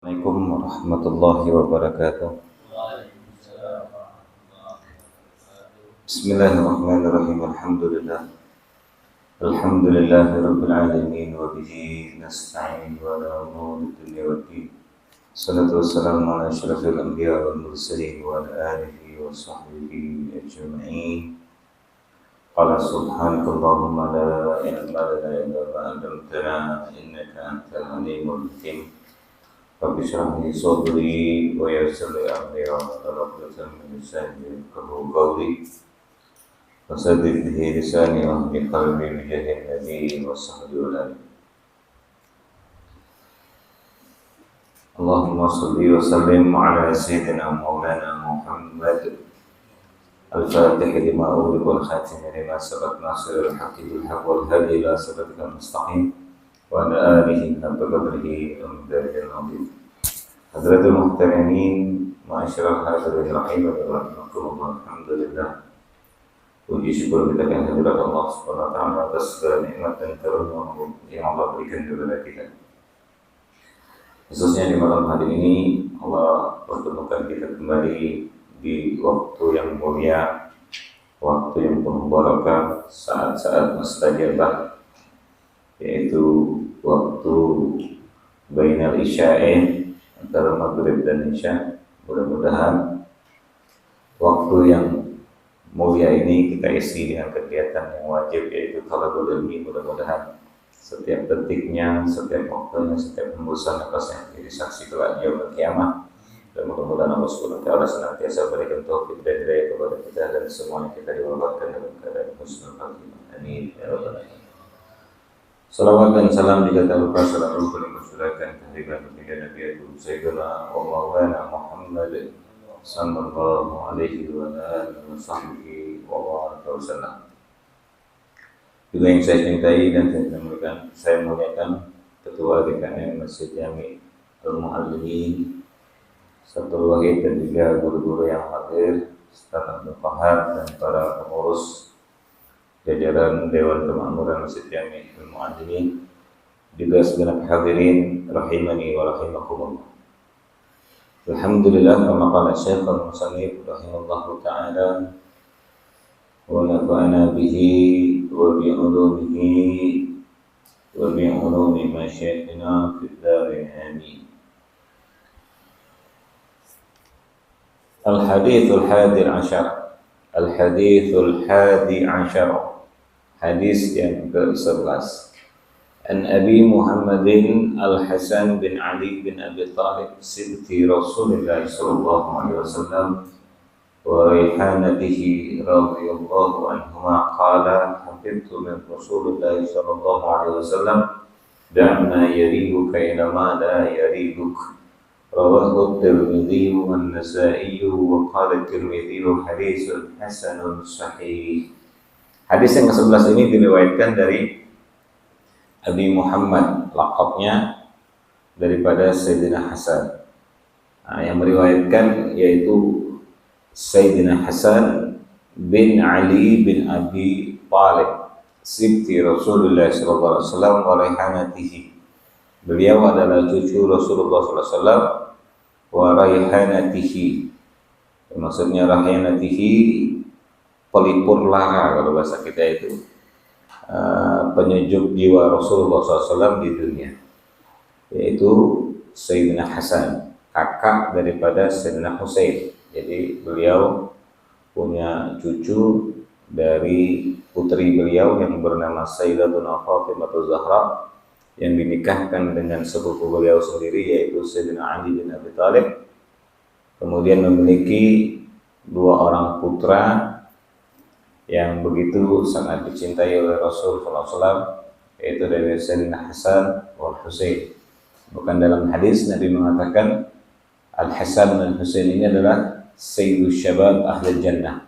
Assalamualaikum warahmatullahi wabarakatuh. Bismillahirrahmanirrahim. Alhamdulillahirabbil alamin wa bihi nasta'in wa ala umuri dunya waddin. Salatu wassalamu ala asyrafil anbiya wal mursalin wa ala alihi wa sahbihi ajma'in. Qala subhanakallahumma la ilma lana illa ma 'allamtana innaka antal alimul hakim. Rabbi shrah li sadri wa yassir li amri wahlul 'uqdatam min lisani yafqahu qawli wasaddid bihi lisani wahdini qalbi bijahil nabi wa sahbihi wa alihi. Allahumma shalli wa sallim ala sayyidina maulana Muhammad al-fatih lima ughliqa wal khatim lima sabaq nasiril haqqi bil haqq wal hadi ila siratal mustaqim wa ala alihi haqqa qadrihi wa miqdarihil azim. Hadratul muhtarimin, ma'asyiral hadirin rahimakumullah. Alhamdulillah. Puji syukur kita yang hadirat Allah Subhanahu wa taala atas segala nikmat dan karunia yang Allah berikan kepada kita. Khususnya di malam hari ini Allah pertemukan kita kembali di waktu yang mulia, waktu yang penuh barakah, saat-saat mustajabah, yaitu waktu bainal isya'i, antara maghrib dan isya. Mudah-mudahan waktu yang mulia ini kita isi dengan kegiatan yang wajib, yaitu talabul ilmi. Mudah-mudahan setiap detiknya, setiap waktunya, setiap hembusan nafasnya menjadi saksi kelak yaumul kiamah. Dan mudah-mudahan Allah Subhanahu wa taala senantiasa berikan taufik dan hidayah kepada kita dan semuanya kita diwafatkan dalam keadaan husnul khatimah. Amin ya rabbal alamin. Salawat dan salam juga tak lupa selalu berlimpah-limpahkan kehadiran ketiga Nabi Agung Sayyidina wa Maulana Muhammad sallallahu alaihi wa alihi wa sallam. Juga yang saya cintai dan saya muliakan Ketua DKM Masjid Jami Al-Mu'allimin, Sabtul Wahid, dan juga guru-guru yang hadir, staf Al-Fahad dan para pengurus jajaran Dewan Kemakmuran Masjid Jami Al-Mu'allimin, juga segenap hadirin rahimani wa rahimakumullah. Alhamdulillah, kama qala Syekh al-Musannif rahimallahu ta'ala wa nafa'ana bihi wa bi'ulumihi wa bi'ulumi masyayikhina fid darin amin. Al-hadithul hadi ashar. Al-hadithul hadi ashar. Hadis yang ke-11. An Abi Muhammadin Al-Hasan bin Ali bin Abi Talib sibti Rasulullah sallallahu alaihi wasallam wa raihanatihi radhiyallahu anhuma qala hafidtu min Rasulullah sallallahu alaihi wasallam da'ma yaribuka ila ma la yaribuk. Rawahu Tirmidzi wa An-Nasa'i wa qala Tirmidzi haditsun hasanun sahih. Hadis yang ke-11 ini diriwayatkan dari Abi Muhammad, laqabnya daripada Sayyidina Hasan. Yang meriwayatkan yaitu Sayyidina Hasan bin Ali bin Abi Talib sibti Rasulullah sallallahu alaihi wasallam wa raihanatihi. Beliau adalah cucu Rasulullah sallallahu alaihi wasallam wa raihanatihi. Maksudnya raihanatihi pelipur lara kalau bahasa kita itu. Penyejuk jiwa Rasulullah SAW di dunia, yaitu Sayyidina Hasan, kakak daripada Sayyidina Husain. Jadi beliau punya cucu dari putri beliau yang bernama Sayyidatuna Fatimah Zahra, yang dinikahkan dengan sepupu beliau sendiri, yaitu Sayyidina Ali bin Abi Talib. Kemudian memiliki dua orang putra yang begitu sangat dicintai oleh Rasul SAW, yaitu dari Sayyidina Hasan wal Husain. Bukan dalam hadis Nabi mengatakan Al-Hasan dan Husain ini adalah Sayyidus Syabab Ahlul Jannah,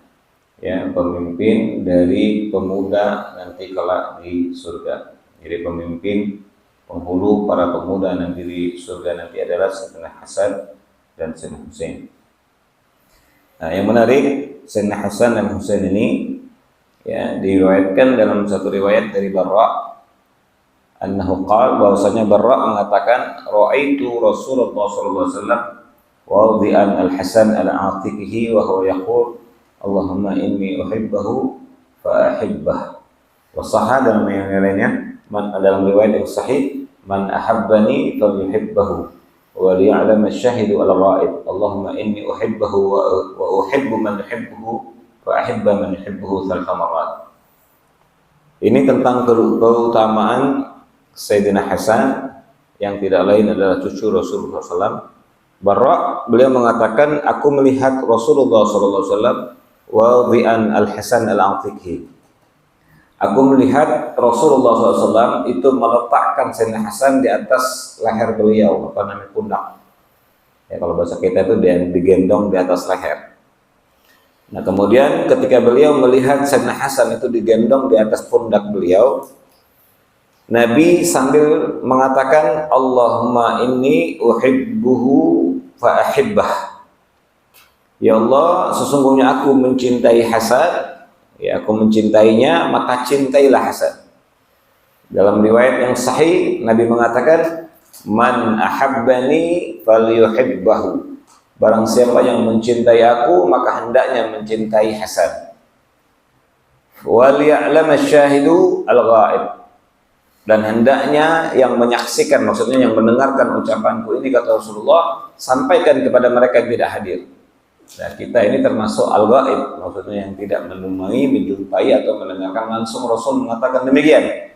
ya, pemimpin dari pemuda nanti kelak di surga. Jadi pemimpin penghulu para pemuda nanti di surga nanti adalah Sayyidina Hasan dan Sayyidina Husain. Nah, yang menarik, Sayyidina Hasan dan Husain ini, ya, diriwayatkan dalam satu riwayat dari Barra annahu qala, bahwasanya Barra mengatakan raaitu Rasulullah sallallahu alaihi wasallam wadi'an al-Hasan ala atiqihi wa huwa yaqul Allahumma inni uhibbahu fa ahibbah. Wa sahha, dalam yang lainnya dalam riwayat yang sahih, man ahabbani falyuhibbahu wa liya'lam asy-syahidu al-ghaib Allahumma inni uhibbahu wa uhibbu man yuhibbuhu fa ahibba man yuhibbuhu thalatha marrat. Ini tentang keutamaan Sayyidina Hasan yang tidak lain adalah cucu Rasulullah SAW. Barra, beliau mengatakan, aku melihat Rasulullah SAW wadi'an al-Hasan al-Atiqi. Aku melihat Rasulullah SAW itu meletakkan Sayyidina Hasan di atas leher beliau, apa namanya, pundak. Ya, kalau bahasa kita itu digendong di atas leher. Nah, kemudian ketika beliau melihat Sayyidina Hasan itu digendong di atas pundak beliau, Nabi sambil mengatakan, Allahumma inni uhibbuhu fa ahibbah. Ya Allah, sesungguhnya aku mencintai Hasan, ya aku mencintainya, maka cintailah Hasan. Dalam riwayat yang sahih, Nabi mengatakan, man ahabbani falyuhibbahu. Barang siapa yang mencintai aku, maka hendaknya mencintai Hasan. Wal ya'lam asy-syahidu al-ghaib. Dan hendaknya yang menyaksikan, maksudnya yang mendengarkan ucapanku ini, kata Rasulullah, sampaikan kepada mereka yang tidak hadir. Nah, kita ini termasuk al-ghaib, maksudnya yang tidak menemui, menjumpai atau mendengarkan langsung Rasul mengatakan demikian.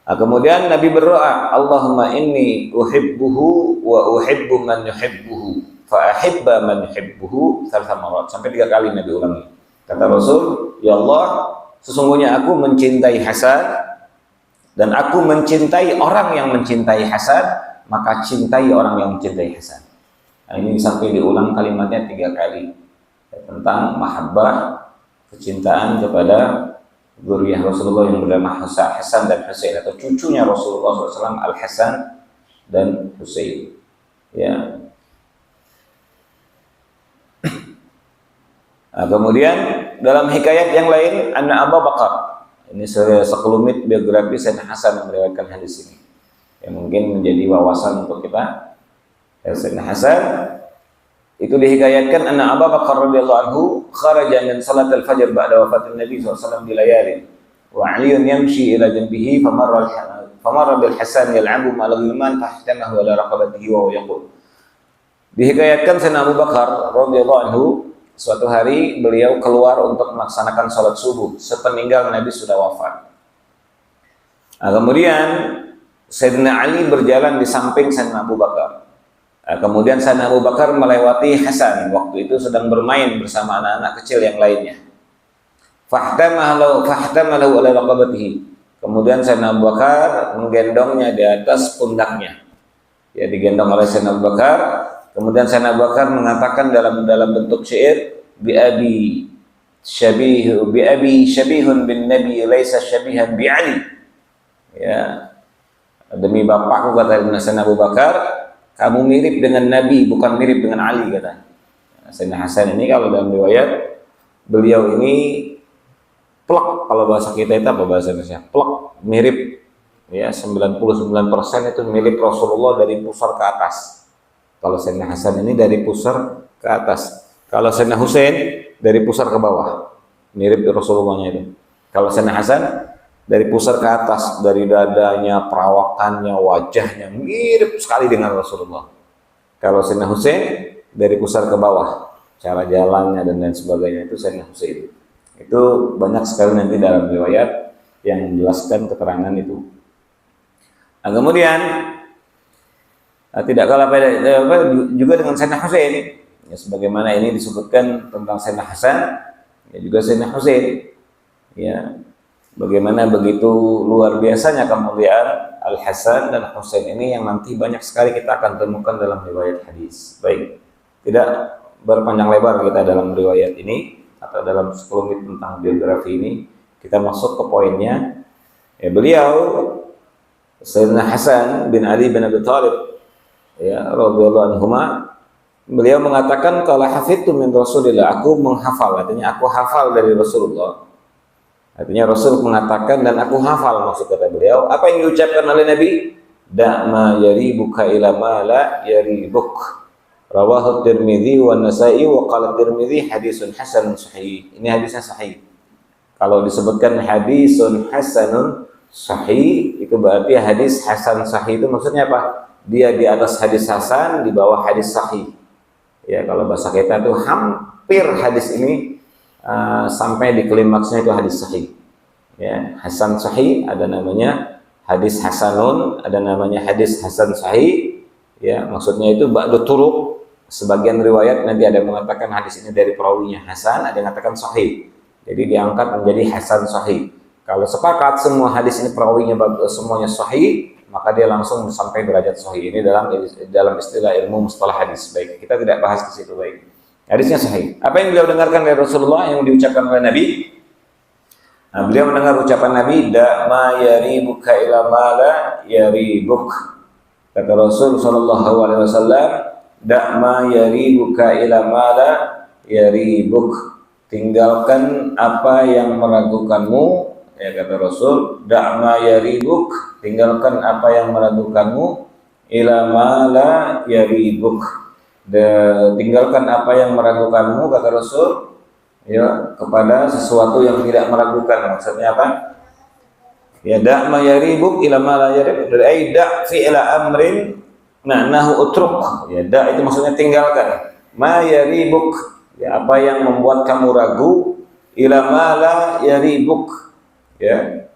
Nah, kemudian Nabi berdoa, Allahumma inni uhibbuhu wa uhibbu man yuhibbuhu fa ahibba man yuhibbuhu thalatha marrat. Sampai 3 kali Nabi ulangi. Kata Rasul, ya Allah, sesungguhnya aku mencintai Hasan dan aku mencintai orang yang mencintai Hasan, maka cintai orang yang mencintai Hasan. Nah, ini sampai diulang kalimatnya 3 kali tentang mahabbah, kecintaan kepada zuriyah Rasulullah yang bernama Hasan dan Husain, atau cucunya Rasulullah SAW, Al-Hasan dan Husain. Ya. Nah, kemudian dalam hikayat yang lain, anna Abu Bakar, ini sekelumit biografi Sayyidina Hasan yang meriwayatkan hadis ini, yang mungkin menjadi wawasan untuk kita. Sayyidina Hasan itu dihikayatkan, anna Abu Bakar radhiyallahu anhu kharaja min salat al-fajr ba'da wafatin Nabi SAW di layalin, wa Aliun yamshi ila janbihi famarra bil Hasan yal'abu ma'al ghilman fahtamahu ala raqabatihi wa huwa yaqul. Dihikayatkan Sayyidina Abu Bakar radhiyallahu anhu, suatu hari beliau keluar untuk melaksanakan sholat subuh sepeninggal Nabi sudah wafat. Nah, kemudian Sayyidina Ali berjalan di samping Sayyidina Abu Bakar. Nah, kemudian Sayyidina Abu Bakar melewati Hasan, waktu itu sedang bermain bersama anak-anak kecil yang lainnya. Fahtamahu ala raqabatihi. Kemudian Sayyidina Abu Bakar menggendongnya di atas pundaknya. Ya, digendong oleh Sayyidina Abu Bakar. Kemudian Sayyidina Abu Bakar mengatakan dalam bentuk syair, bi abi syabihun bin nabi laisa syabihan bi Ali. Ya. Demi bapakku, kata Sayyidina Abu Bakar, kamu mirip dengan Nabi, bukan mirip dengan Ali, kata. Sayyidina Hasan ini kalau dalam riwayat, beliau ini plek, kalau bahasa kita itu apa bahasa Indonesia? Plek, mirip, ya 99% itu mirip Rasulullah dari pusar ke atas. Kalau Sayyidina Hasan ini dari pusar ke atas. Kalau Sayyidina Husain dari pusar ke bawah. Mirip Rasulullahnya itu. Kalau Sayyidina Hasan dari pusar ke atas, dari dadanya, perawakannya, wajahnya mirip sekali dengan Rasulullah. Kalau Sayyidina Husain dari pusar ke bawah, cara jalannya dan lain sebagainya, itu Sayyidina Husain. Itu banyak sekali nanti dalam riwayat yang menjelaskan keterangan itu. Nah, kemudian tidak kalah beda juga dengan Sayyidina Husain. Ya, sebagaimana ini disebutkan tentang Sayyidina Hasan, ya juga Sayyidina Husain. Ya, bagaimana begitu luar biasanya kemuliaan Al-Hasan dan Husain ini yang nanti banyak sekali kita akan temukan dalam riwayat hadis. Baik, tidak berpanjang lebar kita dalam riwayat ini atau dalam sekelumit tentang biografi ini, kita masuk ke poinnya. Ya, beliau Sayyidina Hasan bin Ali bin Abi Thalib, ya radhiyallahu anhuma, beliau mengatakan, kalau hafidtu min Rasulillah, aku menghafal, artinya aku hafal dari Rasulullah, Artinya Rasul mengatakan dan aku hafal, maksud kata beliau, apa yang diucapkan oleh Nabi? Da' ma yaribuka ila ma la yaribuk. Rawahu Tirmidzi wa Nasa'i wa qala Tirmidzi hadisun hasanun sahih. Ini hadisnya sahih. Kalau disebutkan hadisun hasanun sahih, itu berarti hadis hasan sahih itu maksudnya apa? Dia di atas hadis hasan, di bawah hadis sahih. Ya, kalau bahasa kita itu hampir hadis ini sampai di klimaksnya itu hadis sahih. Ya, hasan sahih ada namanya hadis hasanun, ada namanya hadis hasan sahih. Ya, maksudnya itu ba'du turuq. Sebagian riwayat nanti ada yang mengatakan hadis ini dari perawinya hasan, ada yang mengatakan sahih. Jadi diangkat menjadi hasan sahih. Kalau sepakat semua hadis ini perawinya semuanya sahih, maka dia langsung sampai derajat sahih. Ini dalam istilah ilmu mustalah hadis. Baik, kita tidak bahas ke situ, baik. Hadisnya sahih. Apa yang beliau dengarkan dari Rasulullah yang diucapkan oleh Nabi? Nah, beliau mendengar ucapan Nabi, da ma yaribuka ila ma la yaribuk. Kata Rasul sallallahu alaihi wasallam, da ma yaribuka ila ma la yaribuk. Tinggalkan apa yang meragukanmu, ya kata Rasul, da ma yaribuk, tinggalkan apa yang meragukanmu, ila ma la yaribuk. Tinggalkan apa yang meragukanmu, kata Rasul, ya, kepada sesuatu yang tidak meragukan. Maksudnya apa? Ya, da ma yaribuk ila ma la yaribuk. Dari da fi'la amrin ma'nahu utruk. Ya, da itu maksudnya tinggalkan. Ma yaribuk, ya, apa yang membuat kamu ragu, ila ma la yaribuk. Ya.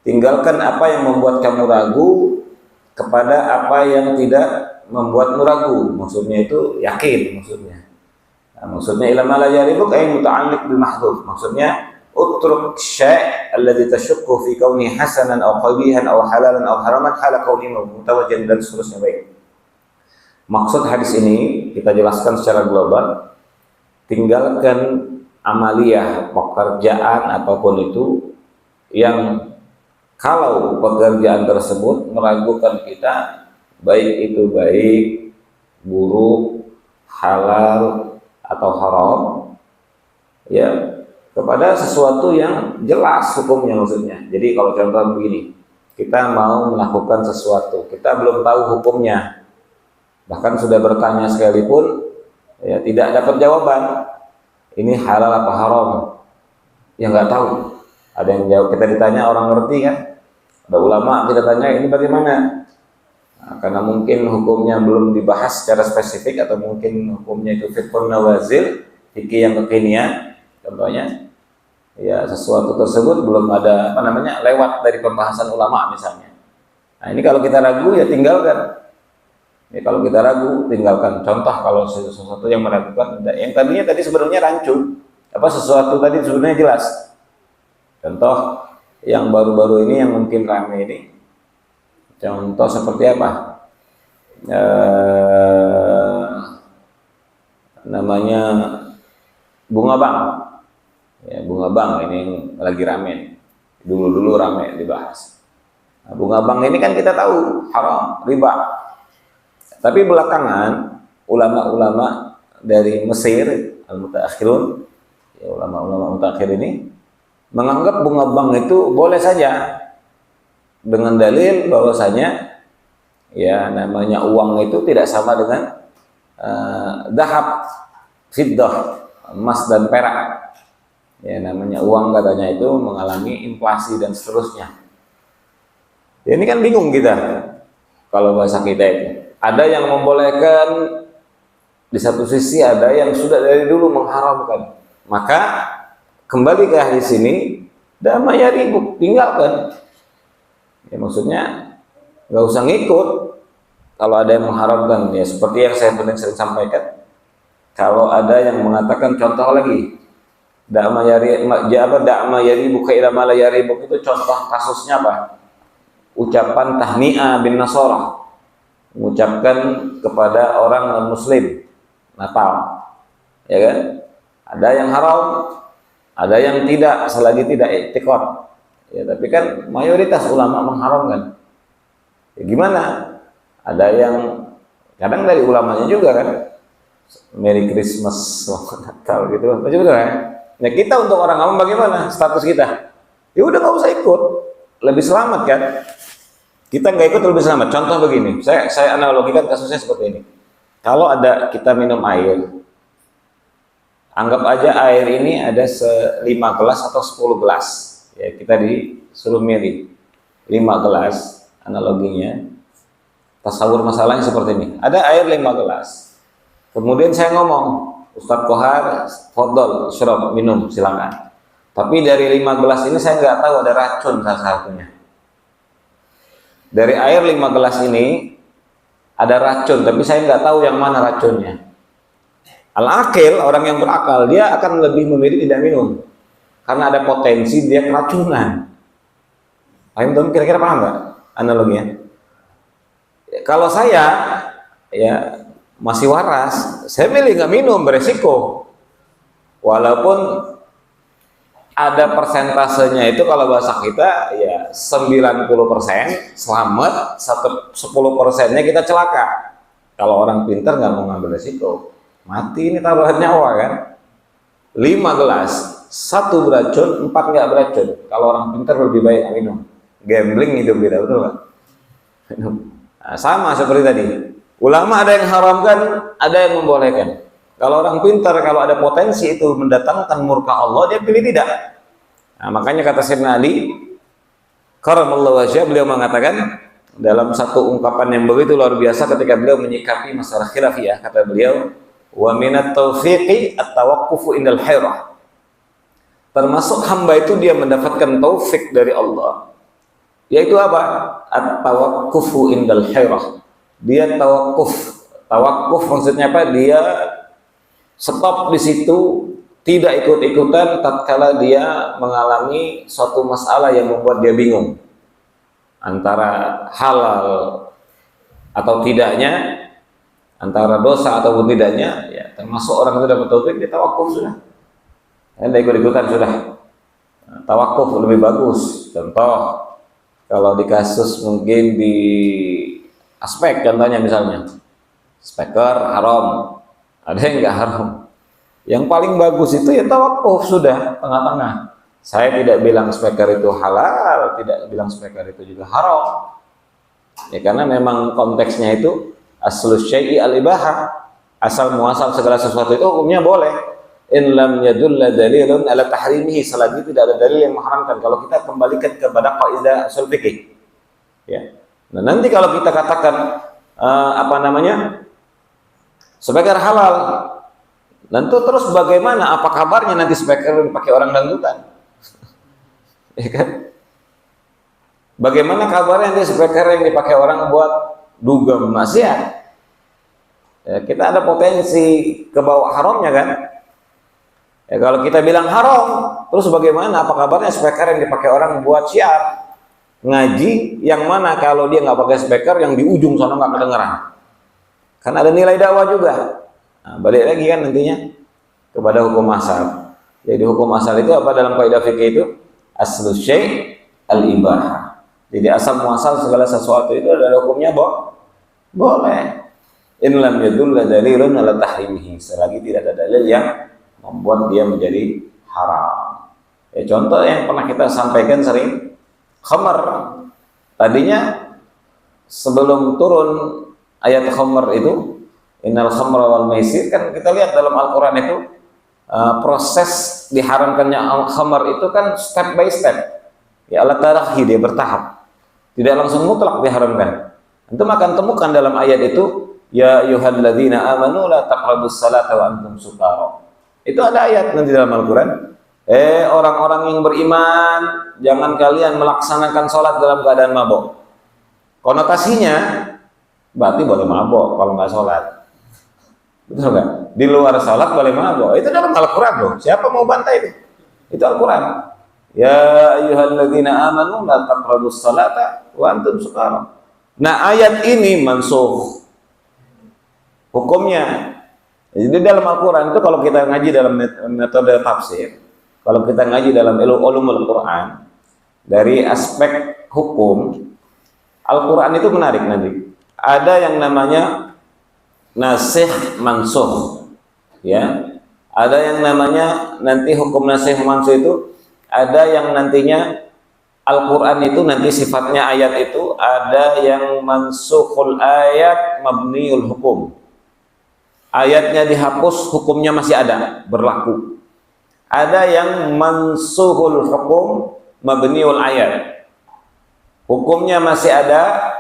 Tinggalkan apa yang membuat kamu ragu kepada apa yang tidak membuatmu ragu. Maksudnya itu yakin maksudnya. Nah, maksudnya ila ma la yaribuk ay muta'alliq bil mahdhuf. Maksudnya utruk syai' alladhi tashukku fi kauni hasanan aw qabihan aw halalan aw haraman hala kauni mutawajjihan dan seterusnya. Baik. Maksud hadis ini kita jelaskan secara global. Tinggalkan amaliyah, pekerjaan apapun itu yang kalau pekerjaan tersebut meragukan kita, baik itu baik, buruk, halal atau haram, ya, kepada sesuatu yang jelas hukumnya maksudnya. Jadi kalau contoh begini, kita mau melakukan sesuatu, kita belum tahu hukumnya, bahkan sudah bertanya sekalipun, ya tidak dapat jawaban. Ini halal apa haram? Ya nggak tahu. Ada yang jawab, kita ditanya orang ngerti kan? Ada ulama kita tanya ini bagaimana? Nah, karena mungkin hukumnya belum dibahas secara spesifik atau mungkin hukumnya itu fiqhun nawazil, fikih yang kekinian, contohnya, ya sesuatu tersebut belum ada lewat dari pembahasan ulama misalnya. Nah ini kalau kita ragu ya tinggalkan. Ini kalau kita ragu, tinggalkan. Contoh kalau sesuatu yang meragukan, yang tadinya tadi sebenarnya rancu, sesuatu tadi sebenarnya jelas. Contoh yang baru-baru ini yang mungkin ramai ini, contoh seperti apa? Namanya bunga bank. Ya, bunga bank ini lagi ramai. Dulu-dulu ramai dibahas. Nah, bunga bank ini kan kita tahu haram, riba. Tapi belakangan ulama-ulama dari Mesir, al-mutaakhirun, ya, ulama-ulama mutaakhir ini menganggap bunga bank itu boleh saja dengan dalil bahwasanya ya namanya uang itu tidak sama dengan dahab, fiddah, emas dan perak. Ya namanya uang katanya itu mengalami inflasi dan seterusnya. Ya, ini kan bingung kita kalau bahasa kita itu. Ada yang membolehkan, di satu sisi ada yang sudah dari dulu mengharamkan. Maka kembali ke hadis ini, da ma yaribuk, tinggalkan. Ya maksudnya nggak usah ngikut. Kalau ada yang mengharamkan, ya seperti yang saya sering sampaikan. Kalau ada yang mengatakan, contoh lagi, da ma yaribuk ila ma la yaribuk, itu contoh kasusnya apa? Ucapan tahni'ah bin Nasara, mengucapkan kepada orang non-muslim Natal, ya kan? Ada yang haram, ada yang tidak, selagi tidak i'tiqad. Ya, tapi kan mayoritas ulama mengharamkan. Ya, gimana? Ada yang kadang dari ulamanya juga kan, Merry Christmas, Natal gitu, betul kan? Nah kita untuk orang awam bagaimana status kita? ya udah nggak usah ikut, lebih selamat kan? Kita nggak ikut lebih selamat. Contoh begini, saya analogikan kasusnya seperti ini. Kalau ada kita minum air, anggap aja air ini ada 5 gelas atau 10 gelas, ya kita disuruh milih 5 gelas, analoginya. Tasawur masalahnya seperti ini, ada air 5 gelas, kemudian saya ngomong, Ustadz Kohar, fadol, syurab, minum, silakan. Tapi dari 5 gelas ini saya nggak tahu ada racun salah satunya. Dari air 5 gelas ini ada racun, tapi saya nggak tahu yang mana racunnya. Al-akil, orang yang berakal, dia akan lebih memilih tidak minum, karena ada potensi dia keracunan. Paham kira-kira paham nggak analoginya? Kalau saya ya masih waras, saya milih nggak minum, beresiko. Walaupun ada persentasenya itu, kalau bahasa kita ya 90% selamat, 10%-nya kita celaka. Kalau orang pintar nggak mau ngambil resiko, mati ini taruhan nyawa kan. 5 gelas, 1 beracun, 4 nggak beracun. Kalau orang pintar lebih baik minum. Gambling hidup kita, betul nggak? Nah, sama seperti tadi, ulama ada yang haramkan, ada yang membolehkan. Kalau orang pintar, kalau ada potensi itu mendatangkan murka Allah, dia pilih tidak. Nah, makanya kata Sayyidina Ali karamallahu wajhah, beliau mengatakan dalam satu ungkapan yang begitu luar biasa ketika beliau menyikapi masalah khilafiyah, kata beliau, wa minat taufiqi at-tawaqqufu indal hairah. Termasuk hamba itu dia mendapatkan taufik dari Allah, yaitu apa? At-tawaqqufu indal hairah. Dia tawakuf maksudnya apa? Dia stop di situ, tidak ikut-ikutan tatkala dia mengalami suatu masalah yang membuat dia bingung antara halal atau tidaknya, antara dosa ataupun tidaknya. Ya, termasuk orang itu dapat taufik, dia tawakuf sudah. Tidak ikut-ikutan sudah. Nah, tawakuf lebih bagus. Contoh, kalau di kasus mungkin di aspek, contohnya misalnya speaker haram, ada yang nggak haram. Yang paling bagus itu ya tawakuf sudah, tengah-tengah. Saya tidak bilang speaker itu halal, tidak bilang speaker itu juga haram. Ya karena memang konteksnya itu aslus syai'i al-ibahah, asal muasal segala sesuatu itu hukumnya boleh. In lam yadulla dalilun ala tahrimihi, selagi tidak ada dalil yang mengharamkan. Kalau kita kembalikan kepada kaidah ushul fikih, ya. Nah, nanti kalau kita katakan speaker halal, nanti terus bagaimana? Apa kabarnya nanti speaker dipakai orang dangdutan? Ya kan? Bagaimana kabarnya nanti speaker yang dipakai orang buat dugem maksiat? Ya, kita ada potensi ke bawah haramnya kan? Ya, kalau kita bilang haram, terus bagaimana? Apa kabarnya speaker yang dipakai orang buat syiar ngaji, yang mana kalau dia nggak pakai speaker, yang di ujung sana nggak kedengeran? Kan ada nilai dakwah juga. Nah, balik lagi kan nantinya kepada hukum asal. Jadi hukum asal itu apa dalam kaidah fikih itu? Aslu syai' al-ibahah. Jadi asal muasal segala sesuatu itu adalah hukumnya boleh. In lam yadulla dalilun ala tahrimihi, selagi tidak ada dalil yang membuat dia menjadi haram. Ya, contoh yang pernah kita sampaikan sering, khamar. Tadinya sebelum turun ayat khamar itu, innal khamra wal maisir, kan kita lihat dalam Al-Quran itu proses diharamkannya khamar itu kan step by step. Ya, ala tarahi, dia bertahap. Tidak langsung mutlak diharamkan. Antum akan temukan dalam ayat itu, ya ayyuhalladzina amanu la taqrabus salata wa antum sukara. Itu ada ayat nanti dalam Al-Quran, orang-orang yang beriman, jangan kalian melaksanakan sholat dalam keadaan mabok. Konotasinya berarti boleh mabok kalau nggak sholat, betul nggak? Di luar sholat boleh mabok. Itu dalam Al-Quran loh. Siapa mau bantah itu? Itu Al-Quran. Ya ayyuhalladzina amanu la taqrabus salata wa antum sukara. Nah, ayat ini mansukh hukumnya. Jadi dalam Al-Quran itu kalau kita ngaji dalam metode tafsir, kalau kita ngaji dalam ulumul Quran, dari aspek hukum, Al-Quran itu menarik nanti. Ada yang namanya nasikh mansukh, ya. Ada yang namanya nanti hukum nasikh mansukh itu ada yang nantinya Al-Quran itu nanti sifatnya ayat itu ada yang mansukhul ayat mabniul hukum. Ayatnya dihapus, hukumnya masih ada, berlaku. Ada yang mansukhul hukum mabniul ayat. Hukumnya masih ada,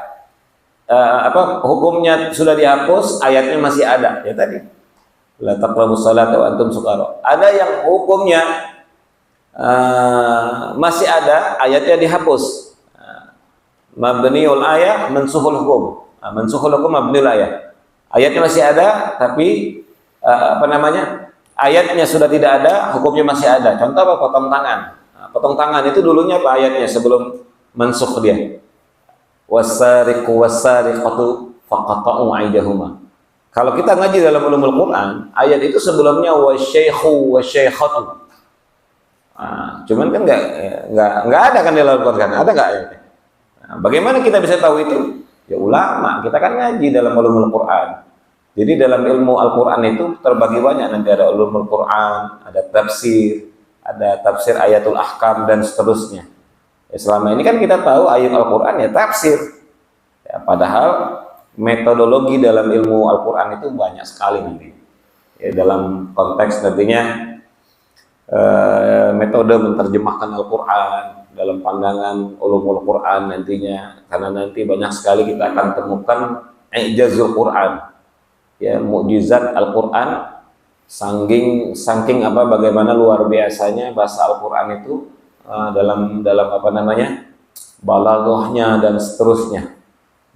hukumnya sudah dihapus, ayatnya masih ada. Ya tadi. La taqrabus salata wa antum sukara. Ada yang hukumnya masih ada, ayatnya dihapus. Mabniul ayat, mansukhul hukum. Mansukhul hukum mabniul ayat. Ayatnya masih ada, tapi ayatnya sudah tidak ada, hukumnya masih ada. Contoh apa? Potong tangan. Potong tangan itu dulunya apa ayatnya sebelum mansukh dia? Wasariqu wasariqatu faqata'u aydahuma. Kalau kita ngaji dalam ulumul Quran, ayat itu sebelumnya wasyaikhu wasyaikhatu. Cuman kan nggak ada kan di dalam Al-Quran, ada nggak ayatnya? Bagaimana kita bisa tahu itu? Ya ulama, kita kan ngaji dalam ulumul Quran. Jadi dalam ilmu Al-Quran itu terbagi banyak, nanti ada ulumul Quran, ada tafsir ayatul ahkam dan seterusnya. Ya, selama ini kan kita tahu ayat Al-Quran ya tafsir. Ya, padahal metodologi dalam ilmu Al-Quran itu banyak sekali nanti. Ya, dalam konteks nantinya metode menerjemahkan Al-Quran dalam pandangan ulumul Quran nantinya, karena nanti banyak sekali kita akan temukan i'jazul Quran, ya mukjizat Al-Quran, saking bagaimana luar biasanya bahasa Al-Quran itu dalam balaghahnya dan seterusnya.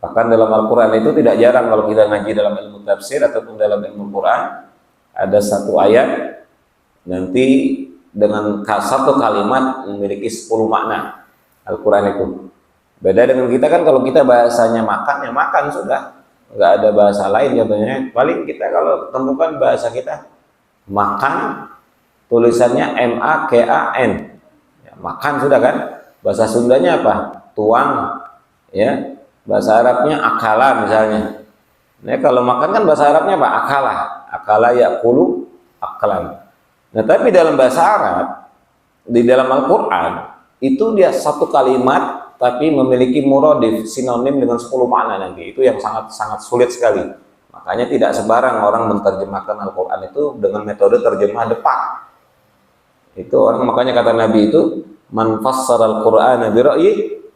Bahkan dalam Al-Quran itu tidak jarang kalau kita ngaji dalam ilmu tafsir ataupun dalam ilmu Quran, ada satu ayat nanti dengan satu kalimat memiliki 10 makna. Al-Quran itu beda dengan kita kan, kalau kita bahasanya makan, ya makan sudah, nggak ada bahasa lain contohnya. Paling kita kalau temukan bahasa kita makan, tulisannya MAKAN, ya, makan sudah kan. Bahasa Sundanya apa? Tuang, ya. Bahasa Arabnya akala misalnya. Nah, kalau makan kan bahasa Arabnya apa? Akala yakulu aklan. Nah, tapi dalam bahasa Arab, di dalam Al-Quran, itu dia satu kalimat, tapi memiliki muradif, sinonim dengan 10 makna nanti. Itu yang sangat sulit sekali. Makanya tidak sebarang orang menerjemahkan Al-Quran itu dengan metode terjemah depak. Itu orang, makanya kata Nabi itu, man fassara al-Qur'ana bi ra'yi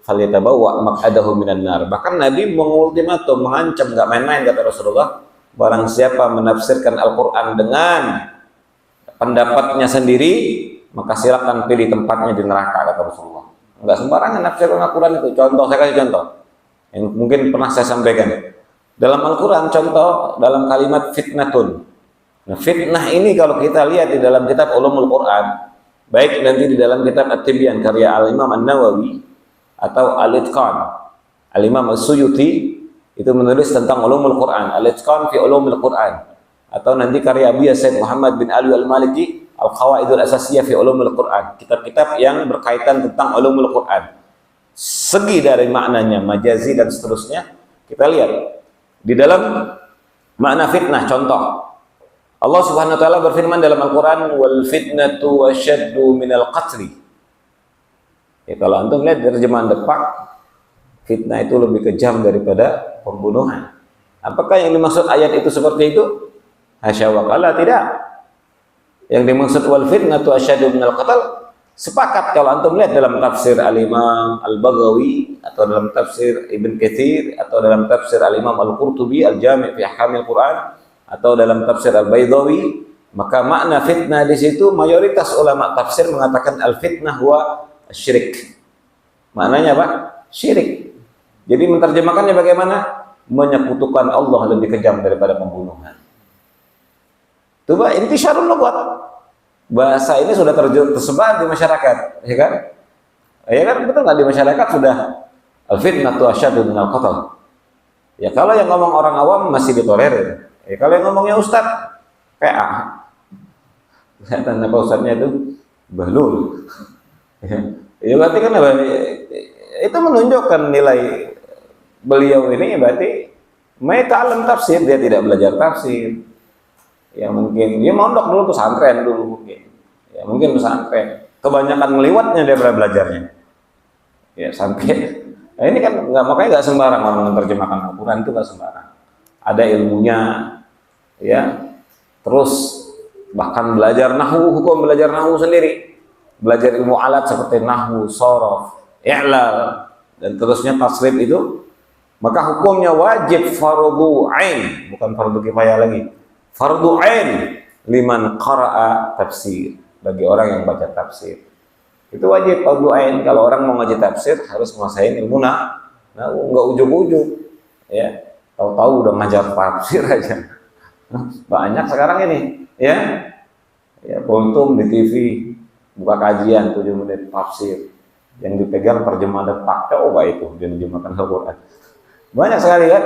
falyatabawwa maq'adahu minan nar. Bahkan Nabi mengultimatum, mengancam, nggak main-main kata Rasulullah, barang siapa menafsirkan Al-Quran dengan pendapatnya sendiri, maka silakan pilih tempatnya di neraka kata Rasulullah. Enggak sembarangan nafsirkan Al-Quran itu. Contoh, saya kasih contoh yang mungkin pernah saya sampaikan. Dalam Al-Quran contoh dalam kalimat fitnatun. Nah, fitnah ini kalau kita lihat di dalam kitab Ulumul Quran, baik nanti di dalam kitab At-Tibyan karya Al-Imam An-Nawawi atau Al-Itqan, Al-Imam As-Suyuti itu menulis tentang Ulumul Quran, Al-Itqan fi Ulumul Quran, atau nanti karya Abu Said Muhammad bin Ali Al-Maliki Al-Qawaidul Asasiyah fi Ulumul Quran, kitab-kitab yang berkaitan tentang Ulumul Quran, segi dari maknanya, majazi dan seterusnya. Kita lihat di dalam makna fitnah, contoh Allah Subhanahu wa taala berfirman dalam Al-Quran, wal fitnatu wasyaddu minal qatli. Ya, kalau antum lihat terjemahan depak, fitnah itu lebih kejam daripada pembunuhan. Apakah yang dimaksud ayat itu seperti itu? Hasya wa kalla, tidak. Yang dimaksud wal fitnatu asyaddu minal qatl, sepakat kalau antum lihat dalam tafsir Al-Imam Al-Baghawi atau dalam tafsir Ibn Katsir atau dalam tafsir Al-Imam Al-Qurtubi Al-Jami' fi Ahkamil Quran atau dalam tafsir Al-Baydawi, maka makna fitnah di situ mayoritas ulama tafsir mengatakan al-fitnah huwa syirik. Maknanya apa? Syirik. Jadi menerjemahkannya bagaimana? Menyekutukan Allah lebih kejam daripada pembunuhan. Coba intisyarul lughat. Bahasa ini sudah tersebar di masyarakat, ya kan? Ya kan, betul nggak, di masyarakat sudah al-fitnatu asyaddu minal qatl. Ya kalau yang ngomong orang awam masih ditolerir. Ya kalau yang ngomongnya ustaz, PA. Kelihatan apa ustaznya itu bahlul. Ya berarti kan itu menunjukkan nilai beliau ini, berarti mai ta'lam tafsir, dia tidak belajar tafsir. Ya mungkin dia mondok dulu, pesantren dulu mungkin. Ya mungkin pesantren. Kebanyakan ngeliwatnya dia belajarnya. Ya sampai nah ini kan nggak, makanya nggak sembarang orang menerjemahkan Al-Quran, itu nggak sembarang. Ada ilmunya, ya. Terus bahkan belajar nahwu, hukum belajar nahwu sendiri, belajar ilmu alat seperti nahwu, shorof, i'lal, dan terusnya tasrif itu, maka hukumnya wajib fardu ain, bukan fardu kifayah lagi. Fardu ain liman qara'a tafsir, bagi orang yang baca tafsir. Itu wajib fardu ain. Kalau orang mau ngaji tafsir harus menguasai ilmu nahwu, enggak ujug-ujug. Ya, tahu-tahu udah ngajar tafsir aja. Banyak sekarang ini, ya. Ya, kultum di TV buka kajian 7 menit tafsir. Yang dipegang terjemah depak, coba itu dia menerjemahkan Al-Quran. Banyak sekali kan.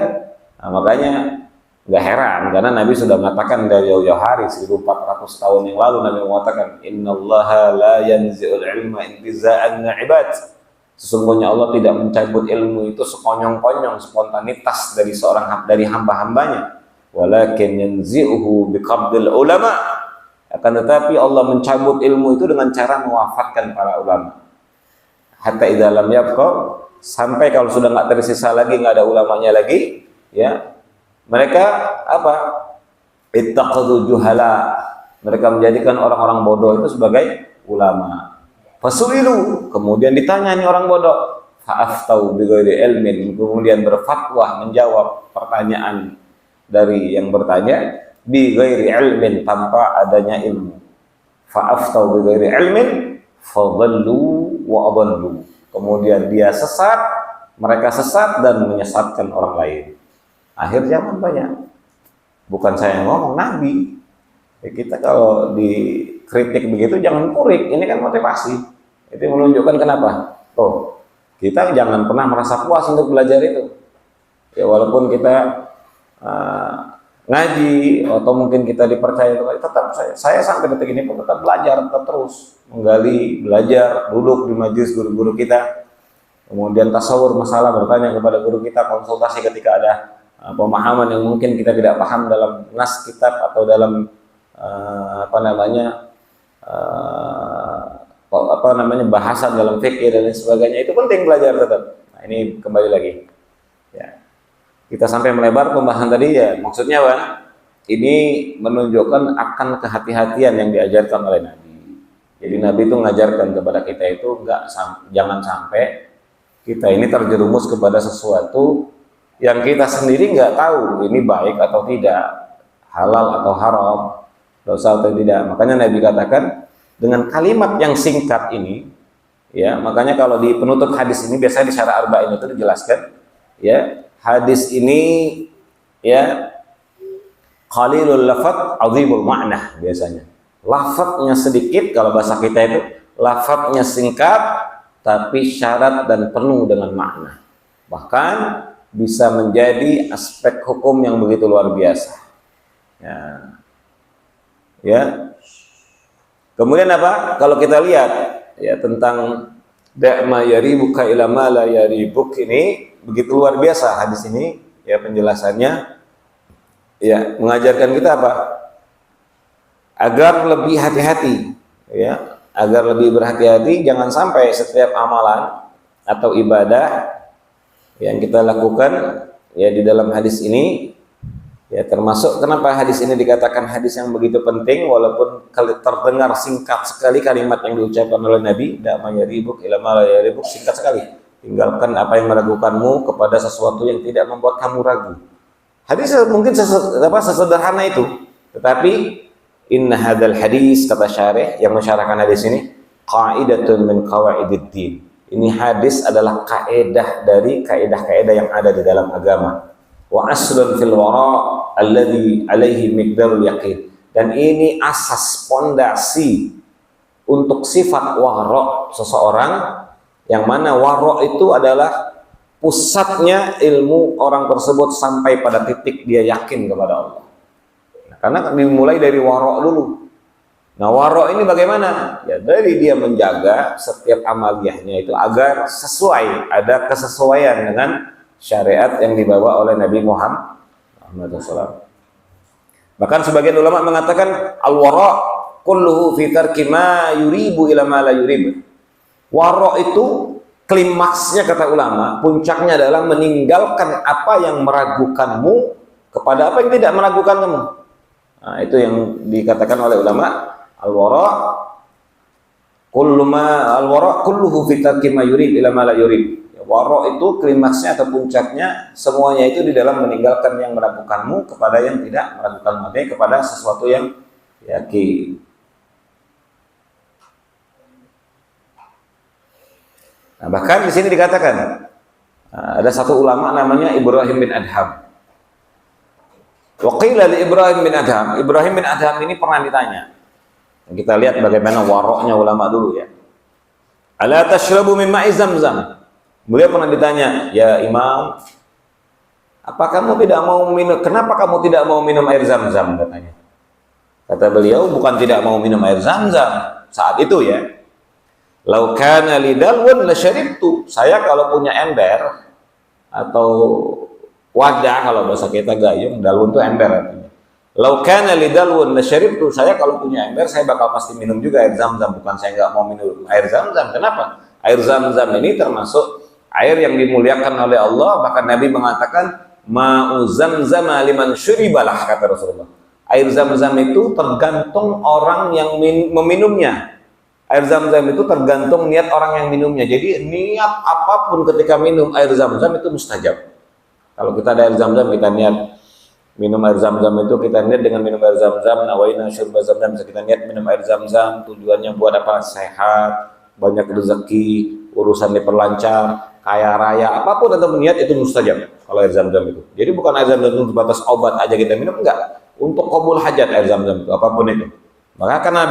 Nah, makanya nggak heran karena Nabi sudah mengatakan dari jauh-jauh hari 1400 tahun yang lalu Nabi mengatakan innallaha la yanzi'ul ilma intiza'an ibad. Sesungguhnya Allah tidak mencabut ilmu itu sekonyong-konyong, spontanitas dari hamba-hambanya. Walakin yanzi'uhu biqabdil ulama. Akan tetapi Allah mencabut ilmu itu dengan cara mewafatkan para ulama. Hatta idza lam yabqa, sampai kalau sudah nggak tersisa lagi, nggak ada ulamanya lagi, ya. Mereka apa? Ittaqadu juhala. Mereka menjadikan orang-orang bodoh itu sebagai ulama. Fasuilu, kemudian ditanya nih orang bodoh, fa'aftau bighairi ilmin, kemudian berfatwa menjawab pertanyaan dari yang bertanya bighairi ilmin, tanpa adanya ilmu. Fa'aftau bighairi ilmin fadhallu wa adallu. Kemudian dia sesat, mereka sesat dan menyesatkan orang lain. Akhir zaman banyak. Bukan saya yang ngomong, Nabi. Ya, kita kalau dikritik begitu jangan purik. Ini kan motivasi. Itu menunjukkan kenapa. Oh, kita jangan pernah merasa puas untuk belajar itu. Ya walaupun kita ngaji atau mungkin kita dipercaya, tetap saya sampai detik ini pun tetap belajar, tetap terus menggali, belajar, duduk di majelis guru-guru kita, kemudian tasawur masalah, bertanya kepada guru kita, konsultasi ketika ada pemahaman yang mungkin kita tidak paham dalam nas kitab atau dalam bahasan dalam fikih dan lain sebagainya. Itu penting belajar tetap. Nah, ini kembali lagi ya. Kita sampai melebar pembahasan tadi ya, maksudnya apa? Ini menunjukkan akan kehati-hatian yang diajarkan oleh Nabi. Jadi Nabi itu mengajarkan kepada kita itu jangan sampai kita ini terjerumus kepada sesuatu yang kita sendiri nggak tahu ini baik atau tidak, halal atau haram, dosa atau tidak. Makanya Nabi katakan dengan kalimat yang singkat ini, ya. Makanya kalau di penutup hadis ini biasanya di syarah arba'in itu dijelaskan, ya. Hadis ini ya qalilul lafadz azimul makna, biasanya lafadznya sedikit, kalau bahasa kita itu lafadznya singkat tapi syarat dan penuh dengan makna, bahkan bisa menjadi aspek hukum yang begitu luar biasa ya. Kemudian apa, kalau kita lihat ya tentang da'ma yaribuka ila ma la yaribuk, ini begitu luar biasa hadis ini ya, penjelasannya ya mengajarkan kita apa? Agar lebih hati-hati ya, agar lebih berhati-hati, jangan sampai setiap amalan atau ibadah yang kita lakukan ya di dalam hadis ini ya, termasuk kenapa hadis ini dikatakan hadis yang begitu penting walaupun terdengar singkat sekali kalimat yang diucapkan oleh Nabi, da'ma yaribuk ila ma la yaribuk, singkat sekali. Tinggalkan apa yang meragukanmu kepada sesuatu yang tidak membuat kamu ragu. Hadis mungkin sesederhana itu, tetapi inna hadzal hadis, kata syarih yang mensyarahkan hadis ini, qaidatun min qawaididdin. Ini hadis adalah kaedah dari kaedah-kaedah yang ada di dalam agama. Wa aslun fil wara alladhi alaihi miqdarul yaqin. Dan ini asas pondasi untuk sifat wara seseorang, yang mana wara itu adalah pusatnya ilmu orang tersebut sampai pada titik dia yakin kepada Allah. Nah, karena dimulai dari wara dulu. Nah, wara ini bagaimana? Ya dari dia menjaga setiap amaliyahnya itu agar sesuai, ada kesesuaian dengan syariat yang dibawa oleh Nabi Muhammad SAW. Bahkan sebagian ulama mengatakan al-wara kulluhu fi tarki ma yuribu ila ma la yurib. Wara itu klimaksnya kata ulama, puncaknya adalah meninggalkan apa yang meragukanmu kepada apa yang tidak meragukan kamu. Nah, itu yang dikatakan oleh ulama, al-wara kulluhu fi tarki ma yurid ila ma la yurid. Wara itu klimaksnya atau puncaknya semuanya itu di dalam meninggalkan yang meragukanmu kepada yang tidak meragukanmu, artinya kepada sesuatu yang yakin. Nah, bahkan di sini dikatakan ada satu ulama namanya Ibrahim bin Adham. Waqila li Ibrahim bin Adham. Ibrahim bin Adham ini pernah ditanya. Kita lihat bagaimana waroknya ulama dulu ya. Ala tashrabu min ma'i Zamzam? Beliau pernah ditanya, "Ya Imam, apa kamu tidak mau minum? Kenapa kamu tidak mau minum air Zamzam?" katanya. Kata beliau, bukan tidak mau minum air Zamzam saat itu ya. Lau kana lidalwun la syaribtu. Saya kalau punya ember atau wadah, kalau bahasa kita gayung, dalwun itu ember artinya. Lau kana lidalwun la syaribtu. Saya kalau punya ember, saya bakal pasti minum juga air Zamzam. Bukan saya nggak mau minum air Zamzam. Kenapa? Air Zamzam ini termasuk air yang dimuliakan oleh Allah. Bahkan Nabi mengatakan, ma'u zamzam liman syuribalah, kata Rasulullah. Air Zamzam itu tergantung orang yang meminumnya. Air Zamzam itu tergantung niat orang yang minumnya. Jadi niat apapun ketika minum air Zamzam itu mustajab. Kalau kita ada air Zamzam, kita niat minum air Zamzam itu, kita niat dengan minum air Zamzam, nawaina syurba Zamzam, bisa kita niat minum air Zamzam, tujuannya buat apa? Sehat, banyak rezeki, urusan diperlancar, kaya raya, apapun atau niat itu mustajab kalau air Zamzam itu. Jadi bukan air Zamzam itu sebatas obat aja kita minum, enggak. Untuk qabul hajat air Zamzam itu, apapun itu. Maka karena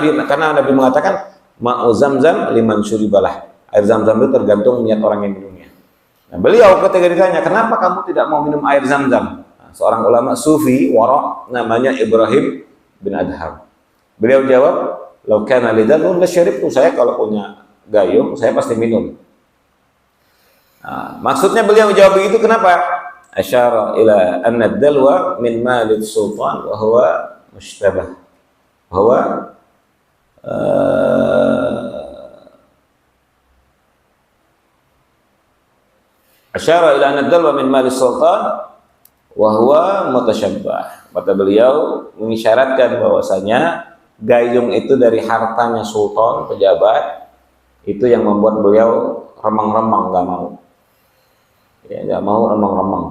Nabi mengatakan ma'u Zamzam liman syuribalah. Air Zamzam itu tergantung niat orang yang minumnya. Nah, beliau ketika ditanya, kenapa kamu tidak mau minum air Zamzam? Nah, seorang ulama sufi wara namanya Ibrahim bin Adham. Beliau jawab, "Lau kana lidalun lasyaribtu." Saya kalau punya gayung, saya pasti minum. Nah, maksudnya beliau jawab begitu kenapa? Asyara ila anna ad-dalwa min malid sultan wa huwa mushtabah. Bahwa asyara ila anna ad-dalwa min malid sultan wa huwa mutasyabbah. Kata beliau mengisyaratkan bahwasanya gayung itu dari hartanya sultan, pejabat, itu yang membuat beliau remang-remang, nggak mau. Ya, nggak mau remang-remang.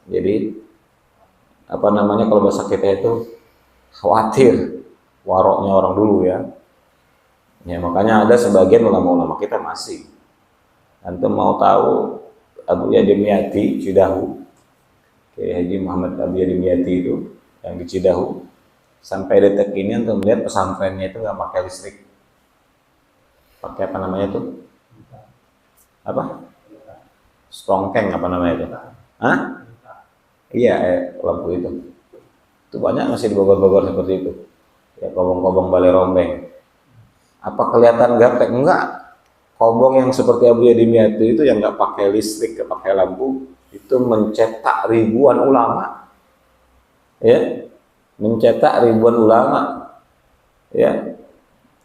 Jadi apa namanya kalau bahasa kita itu khawatir waroknya orang dulu ya. Ya makanya ada sebagian ulama-ulama kita masih. Antum mau tahu Abu Yadimyati Cidahu, Kiai Haji Muhammad Abu Yadimyati itu yang di Cidahu, sampai detik ini antum melihat pesantrennya itu nggak pakai listrik. Pakai apa namanya itu? Apa? Strongkeng apa namanya itu? Hah? Iya, lampu itu. Itu banyak masih di Bogor-Bogor seperti itu. Ya, kobong-kobong balai rombeng. Apa kelihatan gaptek? Enggak. Kobong yang seperti Abu Yadimyati itu yang nggak pakai listrik, nggak pakai lampu, itu mencetak ribuan ulama. Ya, mencetak ribuan ulama. Ya,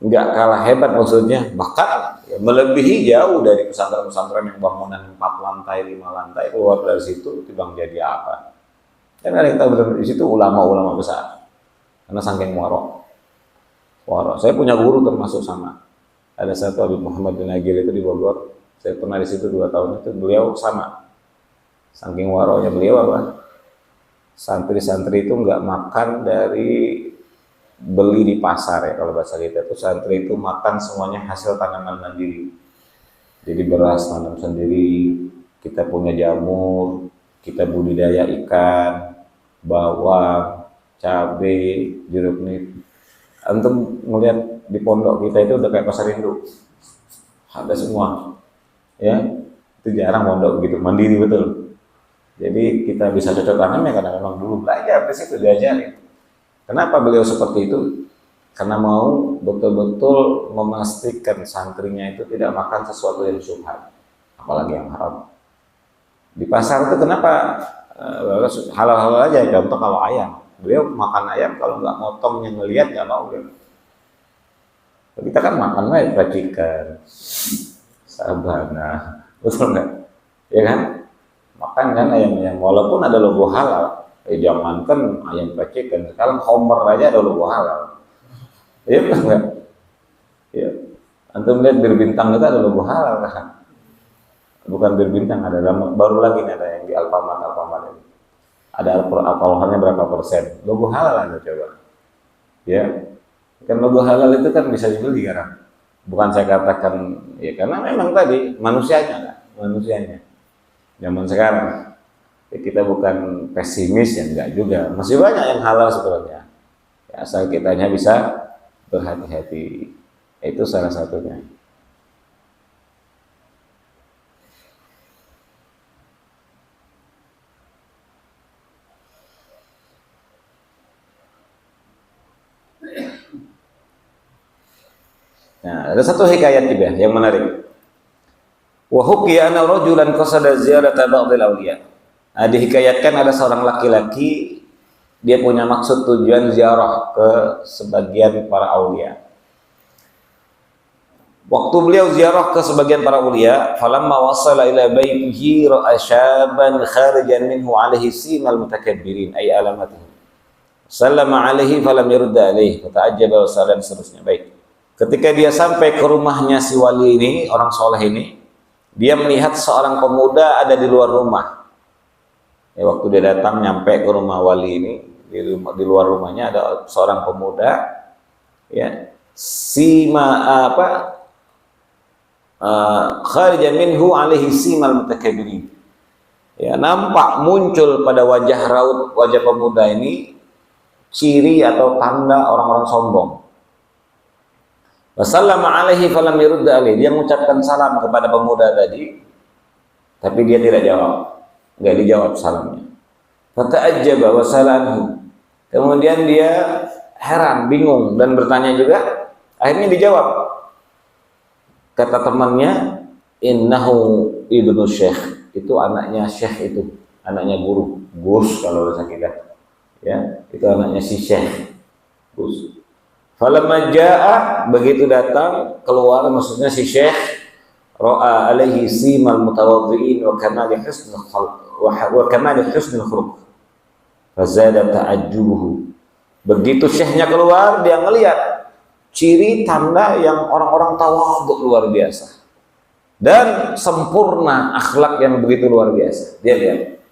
nggak kalah hebat maksudnya, bahkan ya, melebihi jauh dari pesantren-pesantren yang bangunan 4 lantai, 5 lantai, keluar dari situ timbang jadi apa? Dan ada kita di situ ulama-ulama besar, karena saking warok. Saya punya guru termasuk sama. Ada satu Habib Muhammad bin Agil itu di Bogor. Saya pernah di situ 2 tahun itu, beliau sama. Saking waroknya beliau apa? Santri-santri itu nggak makan dari beli di pasar ya, kalau bahasa kita itu santri itu makan semuanya hasil tanaman mandiri. Jadi beras tanam sendiri, kita punya jamur, kita budidaya ikan, bawang, cabai, jeruk nipis. Antum melihat di pondok kita itu udah kayak pasar induk, ada semua, ya itu jarang pondok begitu, mandiri betul. Jadi kita bisa cocok tanam ya karena memang dulu belajar di situ diajarin. Kenapa beliau seperti itu? Karena mau betul-betul memastikan santrinya itu tidak makan sesuatu yang syubhat, apalagi yang haram. Di pasar itu kenapa halal-halal aja? Contoh kalau ayam, beliau makan ayam kalau nggak motongnya ngelihat nggak mau. Kita kan makan aja racikan, sabana, betul nggak? Ya kan? Makan kan ayam-ayam, walaupun ada logo halal. Jangankan ayam pecikan, sekarang Homer aja ada logo halal. Iya betul nggak? Ya. Antum lihat bir bintang itu ada logo halal kan? Bukan bir bintang, ada baru lagi nih, ada yang di Alfamart ini. Ada alkoholnya berapa persen? Logo halal ada coba. Ya, kan logo halal itu kan bisa dibeli kan? Bukan saya katakan ya karena memang tadi manusianya. Zaman sekarang ya, kita bukan pesimis ya enggak juga. Masih banyak yang halal sebenarnya. Ya, asal kitanya bisa berhati-hati. Itu salah satunya. Nah, ada satu hikayat juga yang menarik. Wa hukiya anna rajulan qasada ziyarata ba'dil awliya. Nah, dihikayatkan ada seorang laki-laki dia punya maksud tujuan ziarah ke sebagian para aulia. Waktu beliau ziarah ke sebagian para aulia, falamma wasala ila baitihi ra'a syaban kharijan minhu alaihi simal mutakabbirin ay alamatuhu. Sallama alaihi falam yurda alaihi, fata'ajjaba wa salam seterusnya. Baik. Ketika dia sampai ke rumahnya si wali ini, orang soleh ini, dia melihat seorang pemuda ada di luar rumah. Ya, waktu dia datang nyampe ke rumah wali ini, di luar rumahnya ada seorang pemuda, ya, kharijan minhu alaihi simal mutakabbirin. Ya, nampak muncul pada wajah raut wajah pemuda ini ciri atau tanda orang-orang sombong. Wasallama alaihi falam yurda alaihi. Dia mengucapkan salam kepada pemuda tadi, tapi dia tidak jawab. Enggak dijawab salamnya. Fata'ajjaba wa salanhu. Kemudian dia heran, bingung dan bertanya juga. Akhirnya dijawab. Kata temannya, innahu ibnu syekh. Itu anaknya syekh itu, anaknya guru, Gus kalau bahasa kita. Ya, itu anaknya si syekh. Gus. Falamma jaa, begitu datang keluar maksudnya si syekh, ra'a alaihi simal mutawadhi'in wa kamali husnul khuluq wa kamali husnul khuluq. Fazada ta'ajjubuhu. Begitu syekhnya keluar, dia ngelihat ciri tanda yang orang-orang tawadhu luar biasa dan sempurna akhlak yang begitu luar biasa. Dia lihat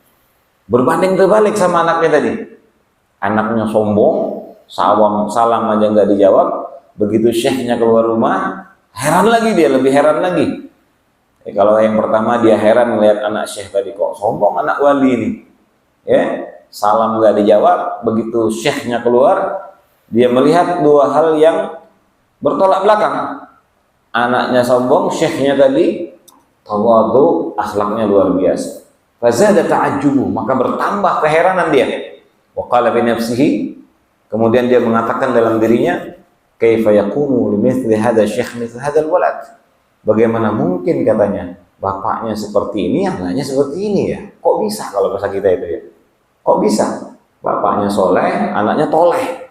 berbanding terbalik sama anaknya tadi. Anaknya sombong, salam aja nggak dijawab. Begitu syekhnya keluar rumah, heran lagi dia, lebih heran lagi. Kalau yang pertama dia heran melihat anak syekh tadi, kok sombong anak wali ini, ya, salam nggak dijawab. Begitu syekhnya keluar, dia melihat dua hal yang bertolak belakang. Anaknya sombong, syekhnya tadi tawadhu, akhlaknya luar biasa. Fazada ta'ajjubu, maka bertambah keheranan dia. Wa qala bi nafsihi, kemudian dia mengatakan dalam dirinya, kaifa yakunu limithli hadha syekh mithl hadzal walad. Bagaimana mungkin katanya, bapaknya seperti ini, anaknya seperti ini ya? Kok bisa kalau bahasa kita itu ya? Kok bisa? Bapaknya soleh, anaknya toleh.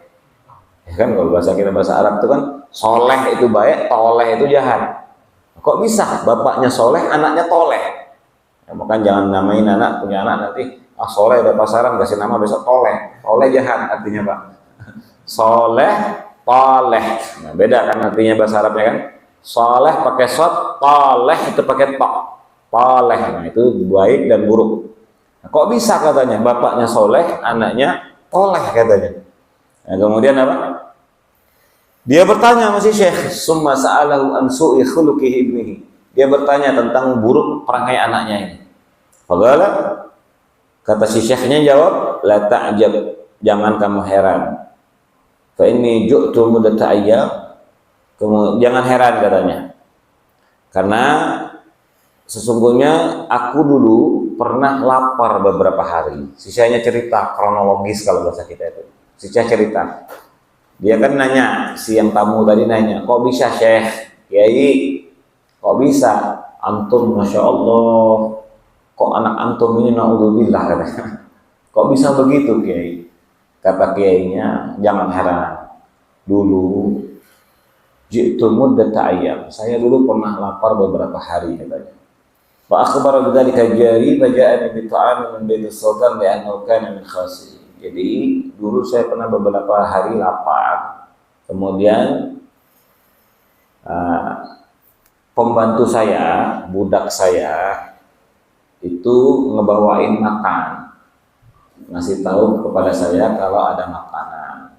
Ya kan kalau bahasa kita bahasa Arab itu kan soleh itu baik, toleh itu jahat. Kok bisa bapaknya soleh, anaknya toleh? Ya, makanya jangan namain anak, punya anak nanti soleh udah pasaran kasih nama besok toleh. Toleh jahat artinya Pak. Soleh, toleh. Nah, beda kan artinya bahasa Arabnya kan? Soleh pakai shot, toleh itu pakai tok. Toleh, nah itu baik dan buruk. Nah, kok bisa katanya bapaknya soleh, anaknya toleh katanya. Nah, kemudian apa? Dia bertanya masih syekh, summa sa'alahu an su'i khuluqihi ibnihi. Dia bertanya tentang buruk perangai anaknya ini. Faqala, kata si syekhnya jawab, la ta'jab, jangan kamu heran. Fa inni ju'tu mudata ayyam, jangan heran katanya. Karena sesungguhnya aku dulu pernah lapar beberapa hari. Sisanya cerita kronologis kalau bahasa kita itu. Sisa cerita. Dia kan nanya, si yang tamu tadi nanya, kok bisa syekh, kiai, kok bisa antum, masya Allah, kok anak antum ini naudzubillah katanya, kok bisa begitu kiai? Kata kiainya, jangan heran, dulu jitu muddata ayyam, saya dulu pernah lapar beberapa hari katanya. Fa akhbara bidzalika jari fa ja'ani bi ta'amin min baiti sultan li'annahu kana min khasi. Jadi dulu saya pernah beberapa hari lapar. Kemudian pembantu saya, budak saya itu ngebawain makan, ngasih tahu kepada saya kalau ada makanan.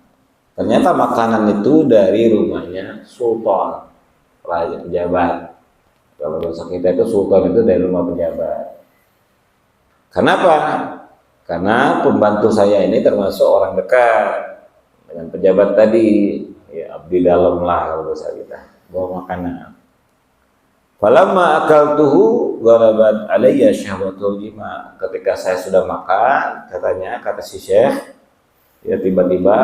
Ternyata makanan itu dari rumahnya sultan, raja pejabat. Kalau bahasa kita itu sultan itu dari rumah pejabat. Kenapa? Karena pembantu saya ini termasuk orang dekat dengan pejabat tadi, ya abdi dalam lah kalau bahasa kita, bawa makanan. Falamma akaltuhu ghalabat alayya syahwatul jima. Ketika saya sudah makan, katanya, kata si Syekh, ya tiba-tiba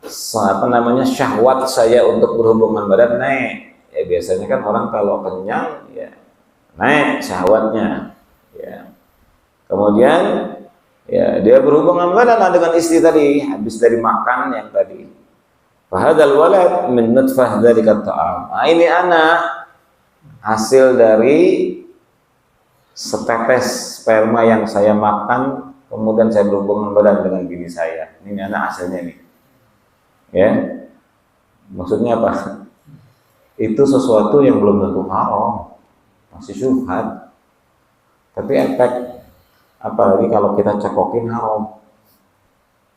syahwat saya untuk berhubungan badan naik. Ya biasanya kan orang kalau kenyang ya naik syahwatnya. Ya. Kemudian ya dia berhubungan badan dengan istri tadi habis dari makan yang tadi. Fahadal walad min nutfah dzalika ta'am. Nah, ini anak hasil dari setetes sperma yang saya makan, kemudian saya berhubungan badan dengan bini saya. Ini anak hasilnya nih. Ya. Maksudnya apa? Itu sesuatu yang belum tentu haram, masih syubhat. Tapi efek, apalagi kalau kita cekokin haram.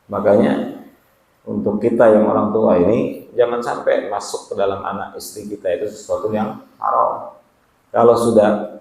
Makanya untuk kita yang orang tua ini jangan sampai masuk ke dalam anak istri kita itu sesuatu yang haram. Kalau sudah